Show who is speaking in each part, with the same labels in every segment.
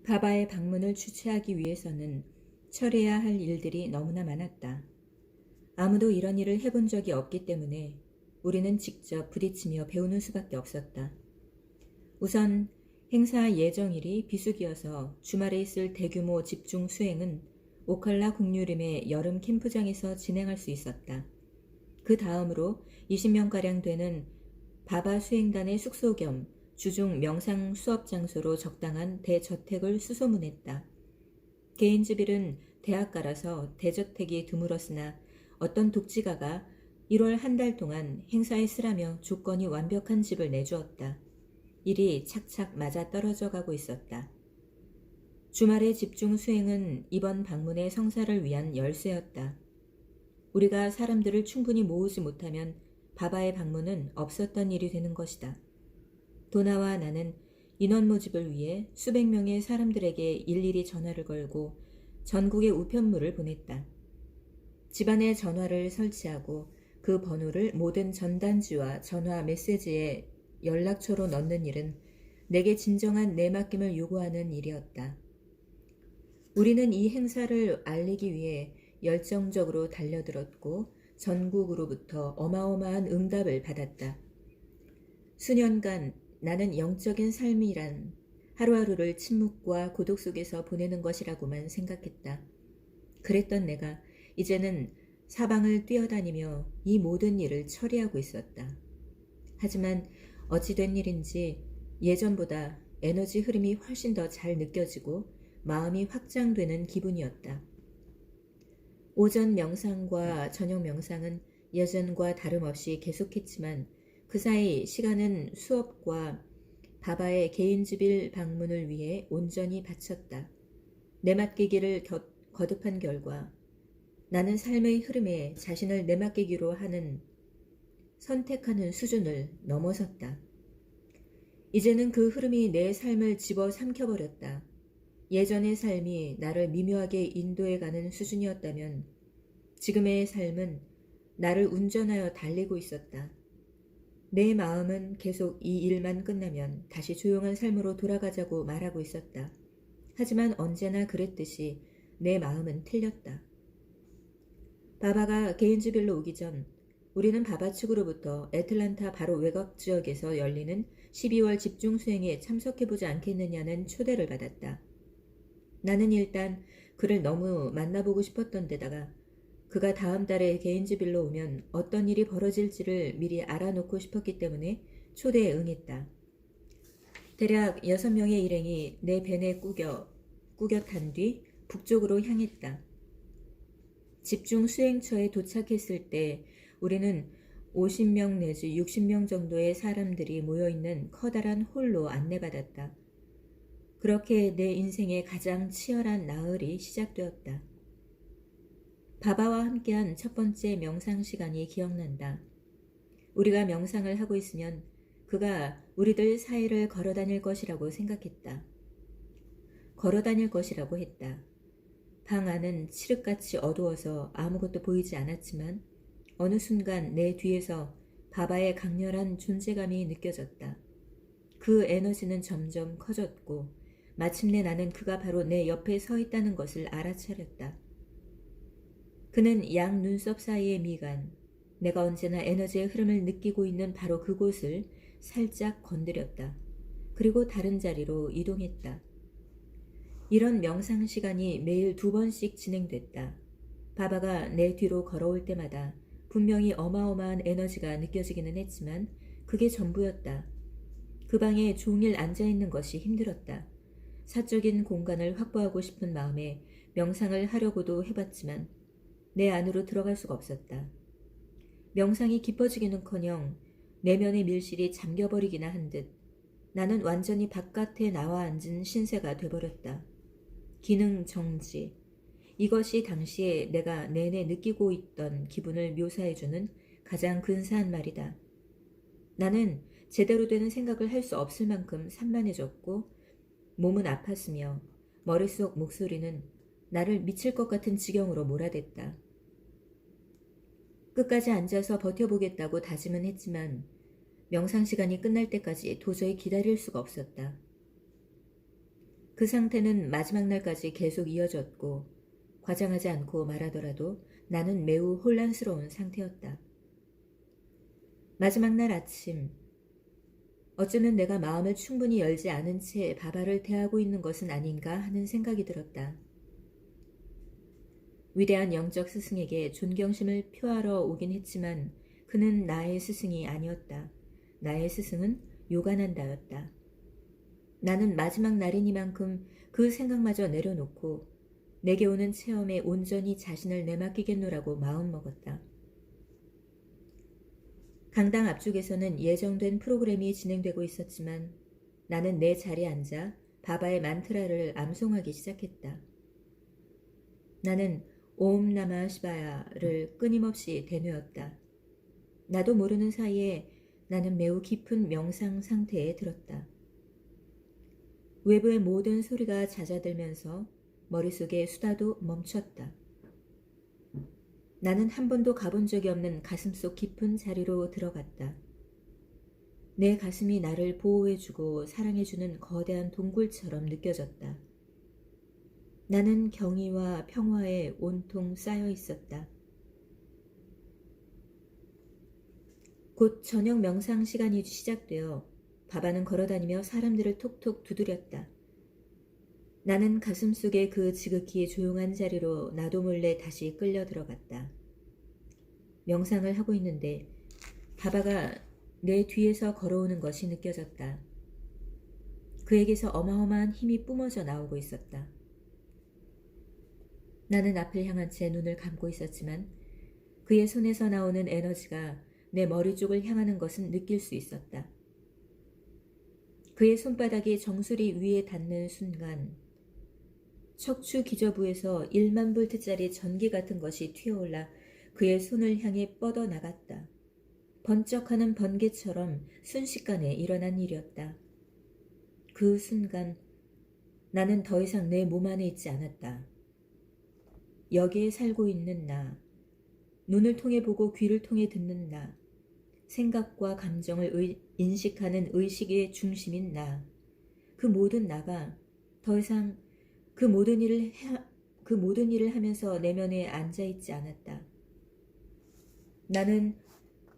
Speaker 1: 바바의 방문을 주최하기 위해서는 처리해야 할 일들이 너무나 많았다. 아무도 이런 일을 해본 적이 없기 때문에 우리는 직접 부딪히며 배우는 수밖에 없었다. 우선 행사 예정일이 비수기여서 주말에 있을 대규모 집중 수행은 오칼라 국유림의 여름 캠프장에서 진행할 수 있었다. 그 다음으로 20명가량 되는 바바 수행단의 숙소 겸 주중 명상 수업 장소로 적당한 대저택을 수소문했다. 개인집일은 대학가라서 대저택이 드물었으나 어떤 독지가가 1월 한 달 동안 행사에 쓰라며 조건이 완벽한 집을 내주었다. 일이 착착 맞아 떨어져 가고 있었다. 주말의 집중 수행은 이번 방문의 성사를 위한 열쇠였다. 우리가 사람들을 충분히 모으지 못하면 바바의 방문은 없었던 일이 되는 것이다. 도나와 나는 인원 모집을 위해 수백 명의 사람들에게 일일이 전화를 걸고 전국의 우편물을 보냈다. 집안에 전화를 설치하고 그 번호를 모든 전단지와 전화 메시지에 연락처로 넣는 일은 내게 진정한 내맡김을 요구하는 일이었다. 우리는 이 행사를 알리기 위해 열정적으로 달려들었고 전국으로부터 어마어마한 응답을 받았다. 수년간 나는 영적인 삶이란 하루하루를 침묵과 고독 속에서 보내는 것이라고만 생각했다. 그랬던 내가 이제는 사방을 뛰어다니며 이 모든 일을 처리하고 있었다. 하지만 어찌 된 일인지 예전보다 에너지 흐름이 훨씬 더 잘 느껴지고 마음이 확장되는 기분이었다. 오전 명상과 저녁 명상은 예전과 다름없이 계속했지만 그 사이 시간은 수업과 바바의 개인집일 방문을 위해 온전히 바쳤다. 내맡기기를 거듭한 결과 나는 삶의 흐름에 자신을 내맡기기로 하는 선택하는 수준을 넘어섰다. 이제는 그 흐름이 내 삶을 집어삼켜버렸다. 예전의 삶이 나를 미묘하게 인도해가는 수준이었다면 지금의 삶은 나를 운전하여 달리고 있었다. 내 마음은 계속 이 일만 끝나면 다시 조용한 삶으로 돌아가자고 말하고 있었다. 하지만 언제나 그랬듯이 내 마음은 틀렸다. 바바가 개인주빌로 오기 전 우리는 바바 측으로부터 애틀란타 바로 외곽 지역에서 열리는 12월 집중 수행에 참석해보지 않겠느냐는 초대를 받았다. 나는 일단 그를 너무 만나보고 싶었던 데다가 그가 다음 달에 개인집일로 오면 어떤 일이 벌어질지를 미리 알아놓고 싶었기 때문에 초대에 응했다. 대략 6명의 일행이 내 벤에 꾸겨 탄 뒤 북쪽으로 향했다. 집중 수행처에 도착했을 때 우리는 50명 내지 60명 정도의 사람들이 모여있는 커다란 홀로 안내받았다. 그렇게 내 인생의 가장 치열한 나흘이 시작되었다. 바바와 함께한 첫 번째 명상 시간이 기억난다. 우리가 명상을 하고 있으면 그가 우리들 사이를 걸어다닐 것이라고 생각했다. 걸어다닐 것이라고 했다. 방 안은 칠흑같이 어두워서 아무것도 보이지 않았지만 어느 순간 내 뒤에서 바바의 강렬한 존재감이 느껴졌다. 그 에너지는 점점 커졌고 마침내 나는 그가 바로 내 옆에 서 있다는 것을 알아차렸다. 그는 양 눈썹 사이의 미간, 내가 언제나 에너지의 흐름을 느끼고 있는 바로 그곳을 살짝 건드렸다. 그리고 다른 자리로 이동했다. 이런 명상 시간이 매일 2번씩 진행됐다. 바바가 내 뒤로 걸어올 때마다 분명히 어마어마한 에너지가 느껴지기는 했지만 그게 전부였다. 그 방에 종일 앉아있는 것이 힘들었다. 사적인 공간을 확보하고 싶은 마음에 명상을 하려고도 해봤지만 내 안으로 들어갈 수가 없었다. 명상이 깊어지기는커녕 내면의 밀실이 잠겨버리기나 한 듯 나는 완전히 바깥에 나와 앉은 신세가 돼버렸다. 기능 정지. 이것이 당시에 내가 내내 느끼고 있던 기분을 묘사해주는 가장 근사한 말이다. 나는 제대로 되는 생각을 할 수 없을 만큼 산만해졌고 몸은 아팠으며 머릿속 목소리는 나를 미칠 것 같은 지경으로 몰아댔다. 끝까지 앉아서 버텨보겠다고 다짐은 했지만 명상 시간이 끝날 때까지 도저히 기다릴 수가 없었다. 그 상태는 마지막 날까지 계속 이어졌고 과장하지 않고 말하더라도 나는 매우 혼란스러운 상태였다. 마지막 날 아침, 어쩌면 내가 마음을 충분히 열지 않은 채 바바를 대하고 있는 것은 아닌가 하는 생각이 들었다. 위대한 영적 스승에게 존경심을 표하러 오긴 했지만 그는 나의 스승이 아니었다. 나의 스승은 요가난다였다. 나는 마지막 날이니만큼 그 생각마저 내려놓고 내게 오는 체험에 온전히 자신을 내맡기겠노라고 마음먹었다. 강당 앞쪽에서는 예정된 프로그램이 진행되고 있었지만 나는 내 자리에 앉아 바바의 만트라를 암송하기 시작했다. 나는 옴 나마 시바야를 끊임없이 되뇌었다. 나도 모르는 사이에 나는 매우 깊은 명상 상태에 들었다. 외부의 모든 소리가 잦아들면서 머릿속의 수다도 멈췄다. 나는 한 번도 가본 적이 없는 가슴속 깊은 자리로 들어갔다. 내 가슴이 나를 보호해주고 사랑해주는 거대한 동굴처럼 느껴졌다. 나는 경의와 평화에 온통 쌓여 있었다. 곧 저녁 명상 시간이 시작되어 바바는 걸어다니며 사람들을 톡톡 두드렸다. 나는 가슴속의 그 지극히 조용한 자리로 나도 몰래 다시 끌려 들어갔다. 명상을 하고 있는데 바바가 내 뒤에서 걸어오는 것이 느껴졌다. 그에게서 어마어마한 힘이 뿜어져 나오고 있었다. 나는 앞을 향한 채 눈을 감고 있었지만 그의 손에서 나오는 에너지가 내 머리 쪽을 향하는 것은 느낄 수 있었다. 그의 손바닥이 정수리 위에 닿는 순간 척추 기저부에서 1만 볼트짜리 전기 같은 것이 튀어올라 그의 손을 향해 뻗어나갔다. 번쩍하는 번개처럼 순식간에 일어난 일이었다. 그 순간 나는 더 이상 내 몸 안에 있지 않았다. 여기에 살고 있는 나, 눈을 통해 보고 귀를 통해 듣는 나, 생각과 감정을 인식하는 의식의 중심인 나, 그 모든 나가 더 이상 그 모든 일을 하면서 내면에 앉아있지 않았다. 나는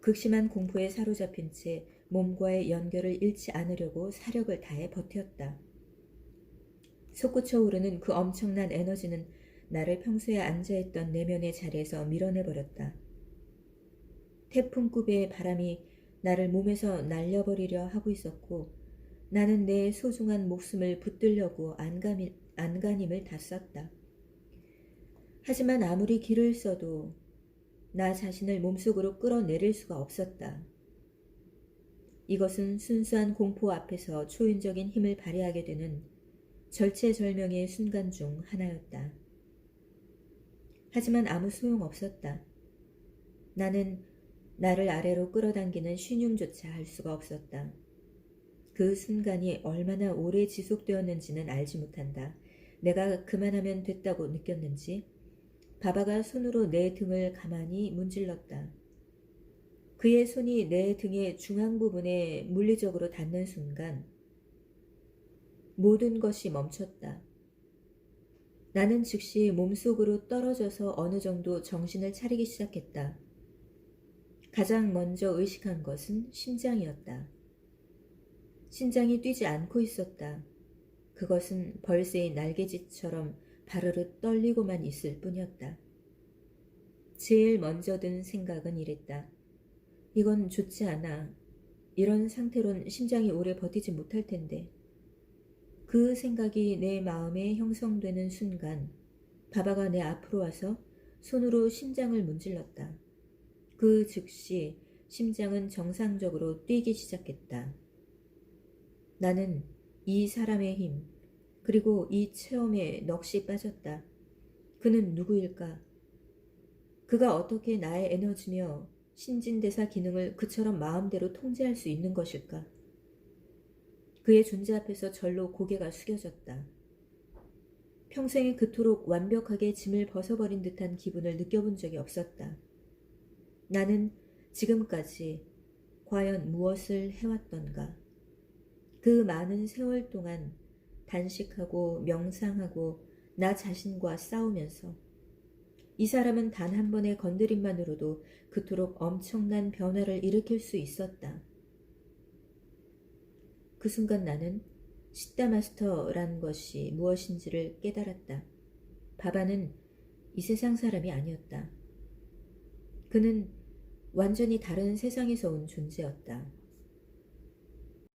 Speaker 1: 극심한 공포에 사로잡힌 채 몸과의 연결을 잃지 않으려고 사력을 다해 버텼다. 솟구쳐 오르는 그 엄청난 에너지는 나를 평소에 앉아있던 내면의 자리에서 밀어내버렸다. 태풍급의 바람이 나를 몸에서 날려버리려 하고 있었고 나는 내 소중한 목숨을 붙들려고 안간힘을 다 썼다. 하지만 아무리 길을 써도 나 자신을 몸속으로 끌어내릴 수가 없었다. 이것은 순수한 공포 앞에서 초인적인 힘을 발휘하게 되는 절체절명의 순간 중 하나였다. 하지만 아무 소용없었다. 나는 나를 아래로 끌어당기는 신용조차 할 수가 없었다. 그 순간이 얼마나 오래 지속되었는지는 알지 못한다. 내가 그만하면 됐다고 느꼈는지 바바가 손으로 내 등을 가만히 문질렀다. 그의 손이 내 등의 중앙 부분에 물리적으로 닿는 순간 모든 것이 멈췄다. 나는 즉시 몸속으로 떨어져서 어느 정도 정신을 차리기 시작했다. 가장 먼저 의식한 것은 심장이었다. 심장이 뛰지 않고 있었다. 그것은 벌새의 날개짓처럼 바르르 떨리고만 있을 뿐이었다. 제일 먼저 든 생각은 이랬다. 이건 좋지 않아. 이런 상태론 심장이 오래 버티지 못할 텐데. 그 생각이 내 마음에 형성되는 순간 바바가 내 앞으로 와서 손으로 심장을 문질렀다. 그 즉시 심장은 정상적으로 뛰기 시작했다. 나는 이 사람의 힘, 그리고 이 체험에 넋이 빠졌다. 그는 누구일까? 그가 어떻게 나의 에너지며 신진대사 기능을 그처럼 마음대로 통제할 수 있는 것일까? 그의 존재 앞에서 절로 고개가 숙여졌다. 평생에 그토록 완벽하게 짐을 벗어버린 듯한 기분을 느껴본 적이 없었다. 나는 지금까지 과연 무엇을 해왔던가? 그 많은 세월 동안 단식하고 명상하고 나 자신과 싸우면서 이 사람은 단 한 번의 건드림만으로도 그토록 엄청난 변화를 일으킬 수 있었다. 그 순간 나는 시다 마스터란 것이 무엇인지를 깨달았다. 바바는 이 세상 사람이 아니었다. 그는 완전히 다른 세상에서 온 존재였다.